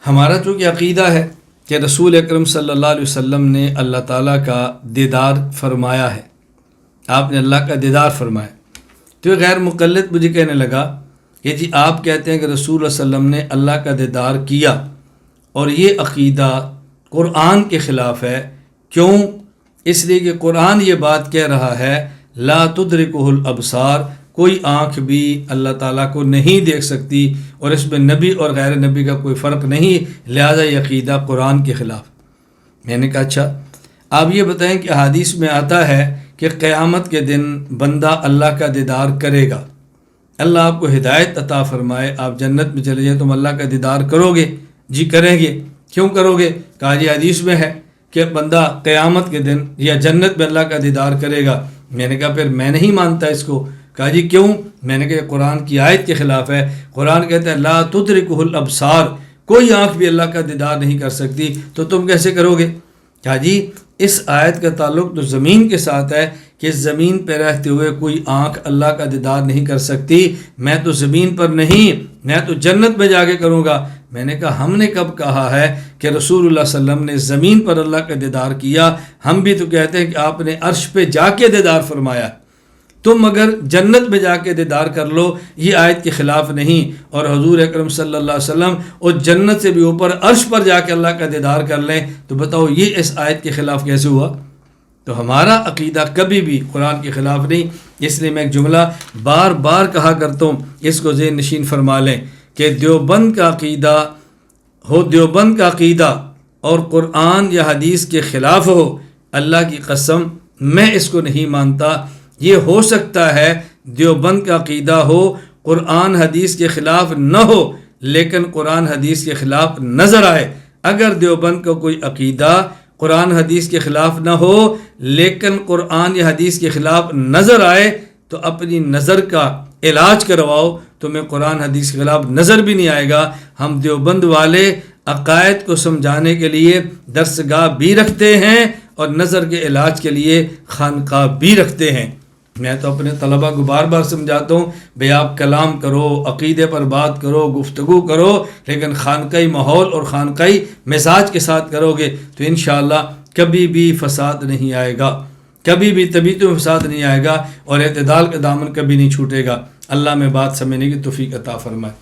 ہمارا چونکہ عقیدہ ہے کہ رسول اکرم صلی اللہ علیہ وسلم نے اللہ تعالیٰ کا دیدار فرمایا ہے، آپ نے اللہ کا دیدار فرمایا، تو یہ غیر مقلد مجھے کہنے لگا کہ جی آپ کہتے ہیں کہ رسول اللہ علیہ وسلم نے اللہ کا دیدار کیا اور یہ عقیدہ قرآن کے خلاف ہے۔ کیوں؟ اس لیے کہ قرآن یہ بات کہہ رہا ہے لا تدرکہ الابصار، کوئی آنکھ بھی اللہ تعالیٰ کو نہیں دیکھ سکتی، اور اس میں نبی اور غیر نبی کا کوئی فرق نہیں، لہذا یہ عقیدہ قرآن کے خلاف۔ میں نے کہا اچھا آپ یہ بتائیں کہ حدیث میں آتا ہے کہ قیامت کے دن بندہ اللہ کا دیدار کرے گا، اللہ آپ کو ہدایت عطا فرمائے، آپ جنت میں چلے جائیں، تم اللہ کا دیدار کرو گے؟ جی کریں گے۔ کیوں کرو گے؟ کہا جی حدیث میں ہے کہ بندہ قیامت کے دن یا جنت میں اللہ کا دیدار کرے گا۔ میں نے کہا پھر میں نہیں مانتا اس کو۔ کہا جی کیوں؟ میں نے کہا قرآن کی آیت کے خلاف ہے، قرآن کہتا ہے لا تدرکہ الابصار، کوئی آنکھ بھی اللہ کا دیدار نہیں کر سکتی، تو تم کیسے کرو گے؟ کہا جی اس آیت کا تعلق تو زمین کے ساتھ ہے کہ زمین پہ رہتے ہوئے کوئی آنکھ اللہ کا دیدار نہیں کر سکتی، میں تو زمین پر نہیں، میں تو جنت میں جا کے کروں گا۔ میں نے کہا ہم نے کب کہا ہے کہ رسول اللہ صلی اللہ علیہ وسلم نے زمین پر اللہ کا دیدار کیا؟ ہم بھی تو کہتے ہیں کہ آپ نے عرش پہ جا کے دیدار فرمایا، تم اگر جنت میں جا کے دیدار کر لو، یہ آیت کے خلاف نہیں، اور حضور اکرم صلی اللہ علیہ وسلم اور جنت سے بھی اوپر عرش پر جا کے اللہ کا دیدار کر لیں، تو بتاؤ یہ اس آیت کے خلاف کیسے ہوا؟ تو ہمارا عقیدہ کبھی بھی قرآن کے خلاف نہیں۔ اس لیے میں ایک جملہ بار بار کہا کرتا ہوں، اس کو ذہن نشین فرما لیں کہ دیوبند کا عقیدہ اور قرآن یا حدیث کے خلاف ہو، اللہ کی قسم میں اس کو نہیں مانتا۔ یہ ہو سکتا ہے دیوبند کا عقیدہ ہو، قرآن حدیث کے خلاف نہ ہو، لیکن قرآن حدیث کے خلاف نظر آئے۔ اگر دیوبند کا کوئی عقیدہ قرآن حدیث کے خلاف نہ ہو لیکن قرآن یا حدیث کے خلاف نظر آئے، تو اپنی نظر کا علاج کرواؤ، تمہیں قرآن حدیث کے خلاف نظر بھی نہیں آئے گا۔ ہم دیوبند والے عقائد کو سمجھانے کے لیے درسگاہ بھی رکھتے ہیں اور نظر کے علاج کے لیے خانقاہ بھی رکھتے ہیں۔ میں تو اپنے طلباء کو بار بار سمجھاتا ہوں بھئی آپ کلام کرو، عقیدے پر بات کرو، گفتگو کرو، لیکن خانقاہی ماحول اور خانقاہی مزاج کے ساتھ کرو گے تو انشاءاللہ کبھی بھی فساد نہیں آئے گا، کبھی بھی طبیعت میں فساد نہیں آئے گا، اور اعتدال کا دامن کبھی نہیں چھوٹے گا۔ اللہ میں بات سمجھنے کی توفیق عطا فرمائے۔